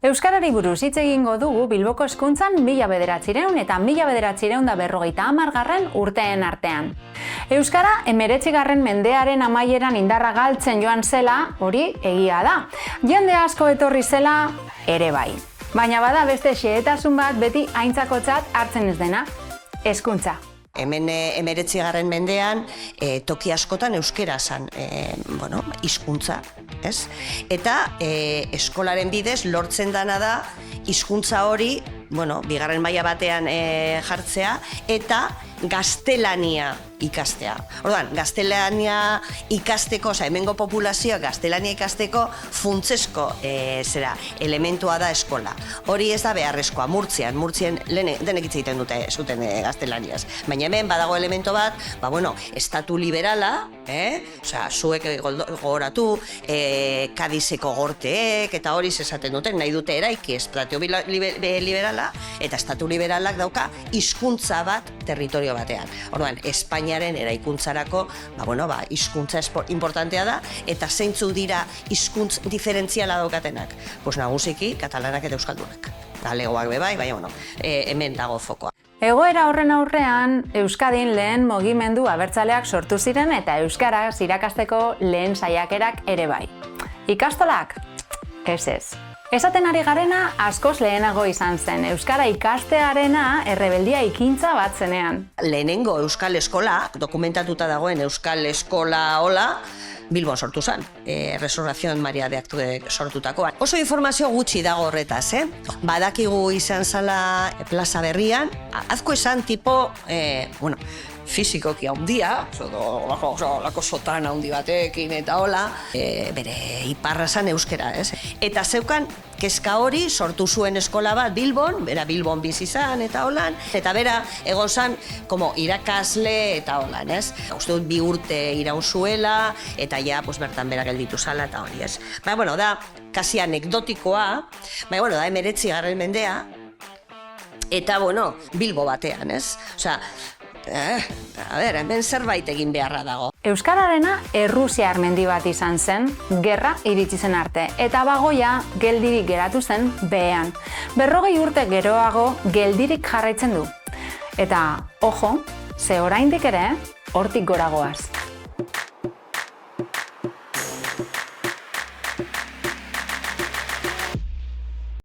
Euskarari buruz hitz egingo dugu Bilboko hezkuntzan 1900 eta 1950 urteen artean. Euskara 19. mendearen amaieran indarra galtzen joan zela, hori egia da. Jende asko etorri zela ere bai. Baina bada beste xehetasun bat beti aintzakotzat hartzen ez dena, hezkuntza. Hemen 19. mendean toki askotan euskera zan, hizkuntza, ez? Eta eskolaren bidez lortzen dana da hizkuntza hori, bigarren maila batean jartzea eta gaztelania ikastea. Orduan, gaztelania ikasteko, hemengo populazioa gaztelania ikasteko funtsezko elementua da eskola. Hori ez da beharrezkoa, Murtzian denek hitz egiten dute zuten gaztelaniaz. Baina hemen badago elemento bat, estatu liberala, zuek gogoratu, Kadizeko gorteek eta hori esaten duten, nahi dute eraiki estatu liberala, eta estatu liberalak dauka hizkuntza bat territorio batean. Orduan, Espainiaren eraikuntzarako, hizkuntza importantea da, eta zeintzuk dira hizkuntz diferentziala daukatenak. Nagusiki, katalanak eta euskaldunak. Galegoak bebai, baina hemen dago fokoa. Egoera horren aurrean, Euskadin lehen mugimendu abertzaleak sortu ziren eta euskaraz irakasteko lehen saiakerak ere bai. Ikastolak? Ez. Esaten ari garena askoz lehenago izan zen, euskara ikastearena errebeldia ikintza bat zenean. Lehenengo euskal eskola, dokumentatuta dagoen euskal eskola hola, Bilbon sortu zen, Resurrección Maria de Actuek sortutakoan. Oso informazio gutxi dago horretaz, Badakigu izan zala plaza berrian, azko esan tipo, fizikoki handia, lako sotan handi batekin eta hola, bere iparra zan euskera, ez? Eta zeukan, kezka hori sortu zuen eskola bat Bilbon, bera Bilbon bizi zan eta holan, eta bera egon zan irakasle eta holan, ez? Uste dut 2 urte iraun zuela, eta ja bertan bera gelditu zala eta hori, ez? Da, kasi anekdotikoa, da 19. mendea, eta Bilbo batean, ez? Hemen zerbait egin beharra dago. Euskararena errusiar mendi bat izan zen, gerra iritsi zen arte, eta bagoia geldirik geratu zen behean. 40 urte geroago geldirik jarraitzen du. Eta, ojo, ze oraindik ere, hortik goragoaz.